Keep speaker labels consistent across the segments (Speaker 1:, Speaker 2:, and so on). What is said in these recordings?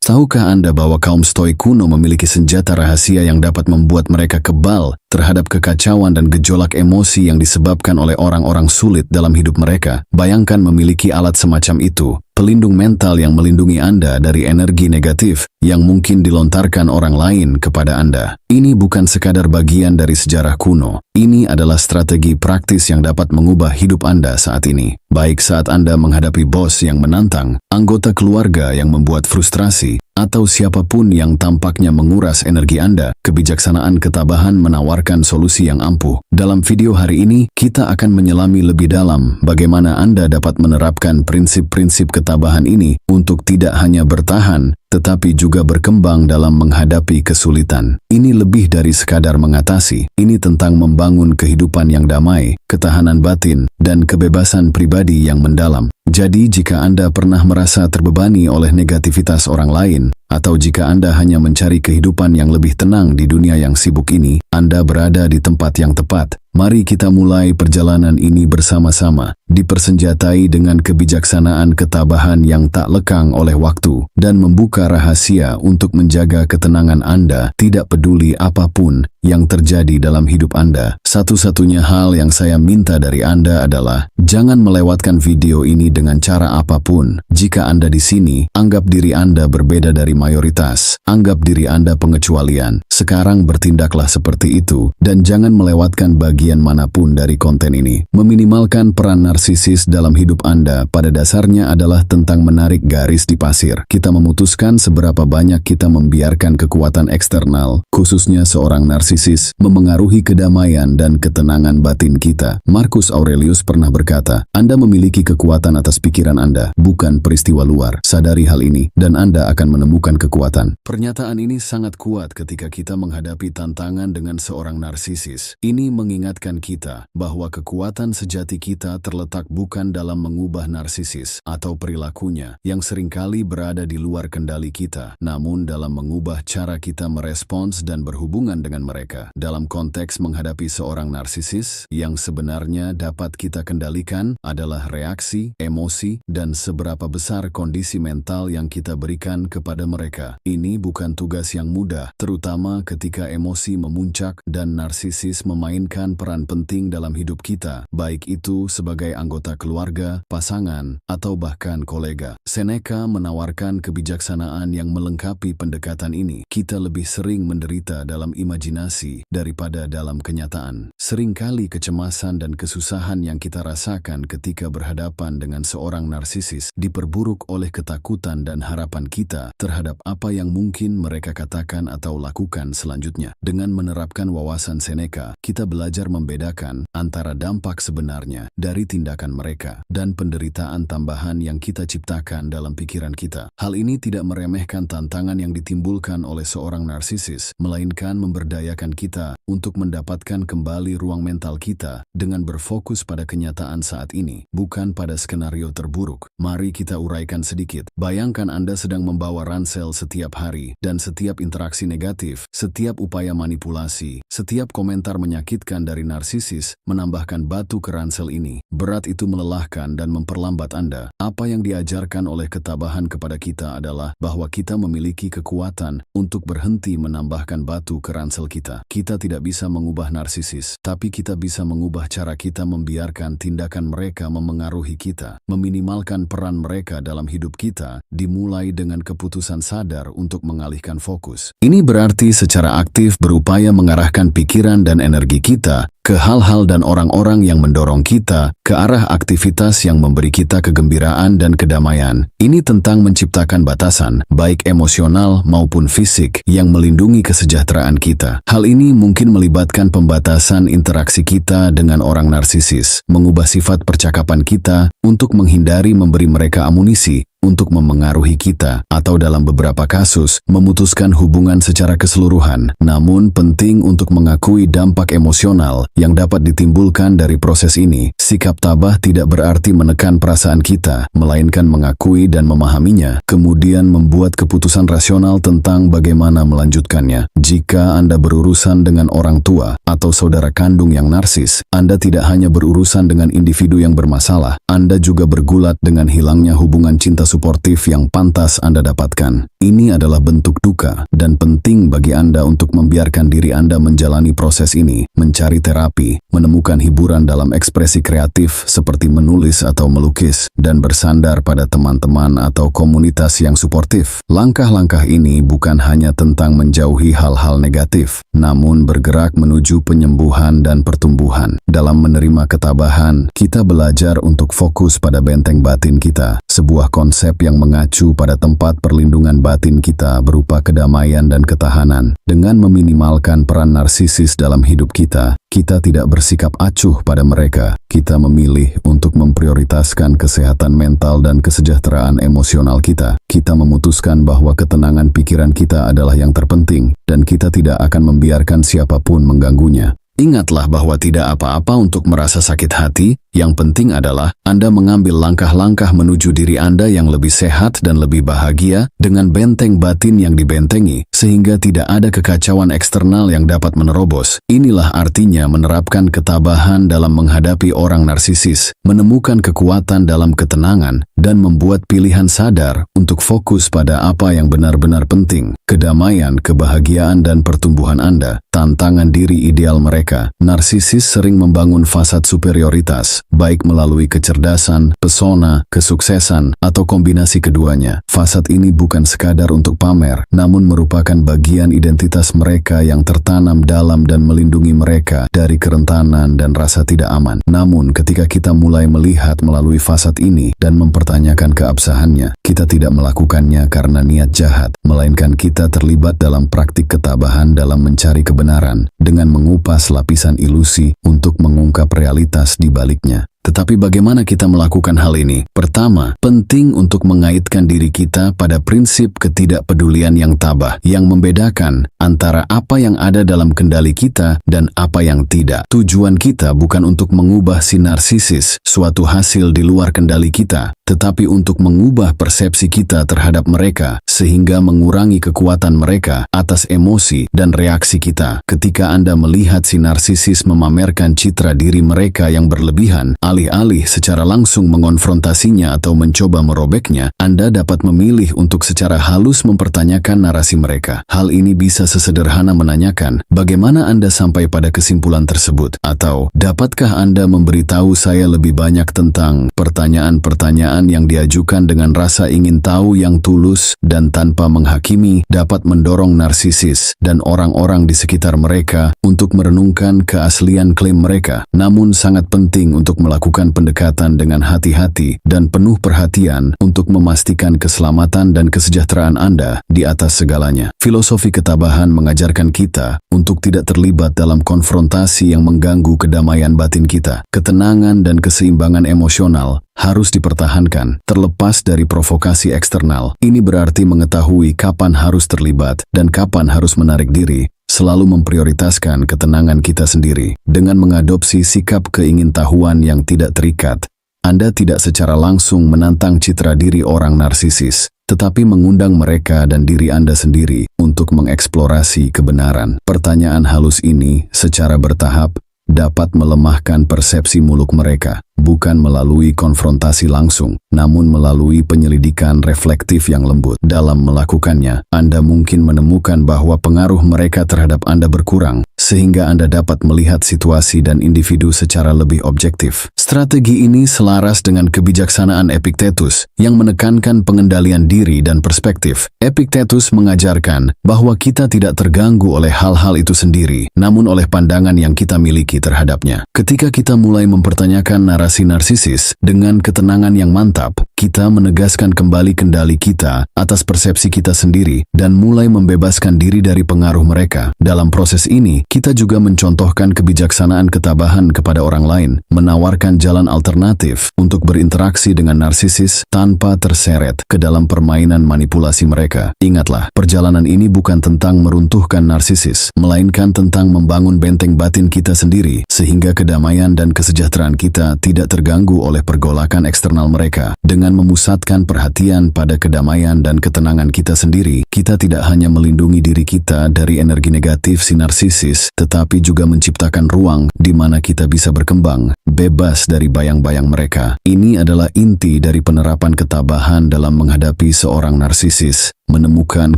Speaker 1: Tahukah Anda bahwa kaum Stoik kuno memiliki senjata rahasia yang dapat membuat mereka kebal terhadap kekacauan dan gejolak emosi yang disebabkan oleh orang-orang sulit dalam hidup mereka? Bayangkan memiliki alat semacam itu, pelindung mental yang melindungi Anda dari energi negatif yang mungkin dilontarkan orang lain kepada Anda. Ini bukan sekadar bagian dari sejarah kuno. Ini adalah strategi praktis yang dapat mengubah hidup Anda saat ini. Baik saat Anda menghadapi bos yang menantang, anggota keluarga yang membuat frustrasi, atau siapapun yang tampaknya menguras energi Anda, kebijaksanaan ketabahan menawarkan solusi yang ampuh. Dalam video hari ini, kita akan menyelami lebih dalam bagaimana Anda dapat menerapkan prinsip-prinsip ketabahan ini untuk tidak hanya bertahan, tetapi juga berkembang dalam menghadapi kesulitan. Ini lebih dari sekadar mengatasi, ini tentang membangun kehidupan yang damai, ketahanan batin, dan kebebasan pribadi yang mendalam. Jadi jika Anda pernah merasa terbebani oleh negativitas orang lain, atau jika Anda hanya mencari kehidupan yang lebih tenang di dunia yang sibuk ini, Anda berada di tempat yang tepat. Mari kita mulai perjalanan ini bersama-sama, dipersenjatai dengan kebijaksanaan ketabahan yang tak lekang oleh waktu, dan membuka rahasia untuk menjaga ketenangan Anda, tidak peduli apapun yang terjadi dalam hidup Anda. Satu-satunya hal yang saya minta dari Anda adalah, jangan melewatkan video ini dengan cara apapun. Jika Anda di sini, anggap diri Anda berbeda dari mayoritas. Anggap diri Anda pengecualian. Sekarang bertindaklah seperti itu, dan jangan melewatkan bagian manapun dari konten ini. Meminimalkan peran narsisis dalam hidup Anda pada dasarnya adalah tentang menarik garis di pasir. Kita memutuskan seberapa banyak kita membiarkan kekuatan eksternal, khususnya seorang narsisis, memengaruhi kedamaian dan ketenangan batin kita. Marcus Aurelius pernah berkata, Anda memiliki kekuatan atas pikiran Anda, bukan peristiwa luar. Sadari hal ini, dan Anda akan menemukan kekuatan. Pernyataan ini sangat kuat ketika kita menghadapi tantangan dengan seorang narsisis. Ini mengingatkan kita bahwa kekuatan sejati kita terletak bukan dalam mengubah narsisis atau perilakunya yang seringkali berada di luar kendali kita, namun dalam mengubah cara kita merespons dan berhubungan dengan mereka. Dalam konteks menghadapi seorang narsisis, yang sebenarnya dapat kita kendalikan adalah reaksi, emosi, dan seberapa besar kondisi mental yang kita berikan kepada mereka. Ini bukan tugas yang mudah, terutama ketika emosi memuncak dan narsisis memainkan peran penting dalam hidup kita, baik itu sebagai anggota keluarga, pasangan, atau bahkan kolega. Seneca menawarkan kebijaksanaan yang melengkapi pendekatan ini. Kita lebih sering menderita dalam imajinasi daripada dalam kenyataan. Seringkali kecemasan dan kesusahan yang kita rasakan ketika berhadapan dengan seorang narsisis diperburuk oleh ketakutan dan harapan kita terhadap apa yang mungkin mereka katakan atau lakukan selanjutnya. Dengan menerapkan wawasan Seneca, kita belajar membedakan antara dampak sebenarnya dari tindakan mereka dan penderitaan tambahan yang kita ciptakan dalam pikiran kita. Hal ini tidak meremehkan tantangan yang ditimbulkan oleh seorang narsisis, melainkan memberdayakan kita untuk mendapatkan kembali ruang mental kita dengan berfokus pada kenyataan saat ini, bukan pada skenario terburuk. Mari kita uraikan sedikit. Bayangkan Anda sedang membawa ransel setiap hari, dan setiap interaksi negatif, setiap upaya manipulasi, setiap komentar menyakitkan dari narsisis menambahkan batu ke ransel ini. Berat itu melelahkan dan memperlambat Anda. Apa yang diajarkan oleh ketabahan kepada kita adalah bahwa kita memiliki kekuatan untuk berhenti menambahkan batu ke ransel kita. Kita tidak bisa mengubah narsisis, tapi kita bisa mengubah cara kita membiarkan tindakan mereka memengaruhi kita. Meminimalkan peran mereka dalam hidup kita dimulai dengan keputusan sadar untuk mengalihkan fokus. Ini berarti secara aktif berupaya mengarahkan pikiran dan energi kita ke hal-hal dan orang-orang yang mendorong kita ke arah aktivitas yang memberi kita kegembiraan dan kedamaian. Ini tentang menciptakan batasan, baik emosional maupun fisik, yang melindungi kesejahteraan kita. Hal ini mungkin melibatkan pembatasan interaksi kita dengan orang narsisis, mengubah sifat percakapan kita untuk menghindari memberi mereka amunisi untuk memengaruhi kita, atau dalam beberapa kasus, memutuskan hubungan secara keseluruhan. Namun penting untuk mengakui dampak emosional yang dapat ditimbulkan dari proses ini. Sikap tabah tidak berarti menekan perasaan kita, melainkan mengakui dan memahaminya, kemudian membuat keputusan rasional tentang bagaimana melanjutkannya. Jika Anda berurusan dengan orang tua atau saudara kandung yang narsis, Anda tidak hanya berurusan dengan individu yang bermasalah, Anda juga bergulat dengan hilangnya hubungan cinta suportif yang pantas Anda dapatkan. Ini adalah bentuk duka, dan penting bagi Anda untuk membiarkan diri Anda menjalani proses ini, mencari terapi, menemukan hiburan dalam ekspresi kreatif seperti menulis atau melukis, dan bersandar pada teman-teman atau komunitas yang suportif. Langkah-langkah ini bukan hanya tentang menjauhi hal-hal negatif, namun bergerak menuju penyembuhan dan pertumbuhan. Dalam menerima ketabahan, kita belajar untuk fokus pada benteng batin kita, sebuah konsep yang mengacu pada tempat perlindungan batin kita berupa kedamaian dan ketahanan. Dengan meminimalkan peran narsisis dalam hidup kita, kita tidak bersikap acuh pada mereka. Kita memilih untuk memprioritaskan kesehatan mental dan kesejahteraan emosional kita. Kita memutuskan bahwa ketenangan pikiran kita adalah yang terpenting, dan kita tidak akan membiarkan siapapun mengganggunya. Ingatlah bahwa tidak apa-apa untuk merasa sakit hati, yang penting adalah Anda mengambil langkah-langkah menuju diri Anda yang lebih sehat dan lebih bahagia dengan benteng batin yang dibentengi, sehingga tidak ada kekacauan eksternal yang dapat menerobos. Inilah artinya menerapkan ketabahan dalam menghadapi orang narsisis, menemukan kekuatan dalam ketenangan, dan membuat pilihan sadar untuk fokus pada apa yang benar-benar penting, kedamaian, kebahagiaan, dan pertumbuhan Anda. Tantangan diri ideal mereka. Narsisis sering membangun fasad superioritas, baik melalui kecerdasan, pesona, kesuksesan, atau kombinasi keduanya. Fasad ini bukan sekadar untuk pamer, namun merupakan bagian identitas mereka yang tertanam dalam dan melindungi mereka dari kerentanan dan rasa tidak aman. Namun, ketika kita mulai melihat melalui fasad ini dan mempertanyakan keabsahannya, kita tidak melakukannya karena niat jahat, melainkan kita terlibat dalam praktik ketabahan dalam mencari kebenaran, dengan mengupas lapisan ilusi untuk mengungkap realitas di baliknya. Tetapi bagaimana kita melakukan hal ini? Pertama, penting untuk mengaitkan diri kita pada prinsip ketidakpedulian yang tabah, yang membedakan antara apa yang ada dalam kendali kita dan apa yang tidak. Tujuan kita bukan untuk mengubah si narsisis, suatu hasil di luar kendali kita, tetapi untuk mengubah persepsi kita terhadap mereka, sehingga mengurangi kekuatan mereka atas emosi dan reaksi kita. Ketika Anda melihat si narsisis memamerkan citra diri mereka yang berlebihan, alih-alih secara langsung mengonfrontasinya atau mencoba merobeknya, Anda dapat memilih untuk secara halus mempertanyakan narasi mereka. Hal ini bisa sesederhana menanyakan, bagaimana Anda sampai pada kesimpulan tersebut? Atau, dapatkah Anda memberitahu saya lebih banyak tentang pertanyaan-pertanyaan yang diajukan dengan rasa ingin tahu yang tulus dan tanpa menghakimi dapat mendorong narsisis dan orang-orang di sekitar mereka untuk merenungkan keaslian klaim mereka. Namun sangat penting untuk melakukan pendekatan dengan hati-hati dan penuh perhatian untuk memastikan keselamatan dan kesejahteraan Anda di atas segalanya. Filosofi ketabahan mengajarkan kita untuk tidak terlibat dalam konfrontasi yang mengganggu kedamaian batin kita. Ketenangan dan keseimbangan emosional harus dipertahankan, terlepas dari provokasi eksternal. Ini berarti mengetahui kapan harus terlibat dan kapan harus menarik diri, selalu memprioritaskan ketenangan kita sendiri. Dengan mengadopsi sikap keingintahuan yang tidak terikat, Anda tidak secara langsung menantang citra diri orang narsisis, tetapi mengundang mereka dan diri Anda sendiri untuk mengeksplorasi kebenaran. Pertanyaan halus ini secara bertahap dapat melemahkan persepsi muluk mereka, bukan melalui konfrontasi langsung, namun melalui penyelidikan reflektif yang lembut. Dalam melakukannya, Anda mungkin menemukan bahwa pengaruh mereka terhadap Anda berkurang, sehingga Anda dapat melihat situasi dan individu secara lebih objektif. Strategi ini selaras dengan kebijaksanaan Epictetus yang menekankan pengendalian diri dan perspektif. Epictetus mengajarkan bahwa kita tidak terganggu oleh hal-hal itu sendiri, namun oleh pandangan yang kita miliki terhadapnya. Ketika kita mulai mempertanyakan narasi narsisis dengan ketenangan yang mantap, kita menegaskan kembali kendali kita atas persepsi kita sendiri dan mulai membebaskan diri dari pengaruh mereka. Dalam proses ini, kita juga mencontohkan kebijaksanaan ketabahan kepada orang lain, menawarkan jalan alternatif untuk berinteraksi dengan narsisis tanpa terseret ke dalam permainan manipulasi mereka. Ingatlah, perjalanan ini bukan tentang meruntuhkan narsisis, melainkan tentang membangun benteng batin kita sendiri, sehingga kedamaian dan kesejahteraan kita tidak tidak terganggu oleh pergolakan eksternal mereka. Dengan memusatkan perhatian pada kedamaian dan ketenangan kita sendiri, kita tidak hanya melindungi diri kita dari energi negatif si narsisis, tetapi juga menciptakan ruang di mana kita bisa berkembang, bebas dari bayang-bayang mereka. Ini adalah inti dari penerapan ketabahan dalam menghadapi seorang narsisis, menemukan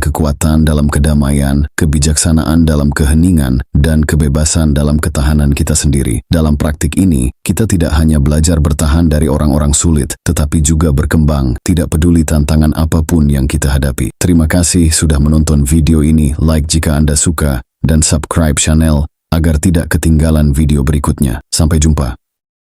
Speaker 1: kekuatan dalam kedamaian, kebijaksanaan dalam keheningan, dan kebebasan dalam ketahanan kita sendiri. Dalam praktik ini, kita tidak hanya belajar bertahan dari orang-orang sulit, tetapi juga berkembang, tidak peduli tantangan apapun yang kita hadapi. Terima kasih sudah menonton video ini, like jika Anda suka, dan subscribe channel agar tidak ketinggalan video berikutnya. Sampai jumpa.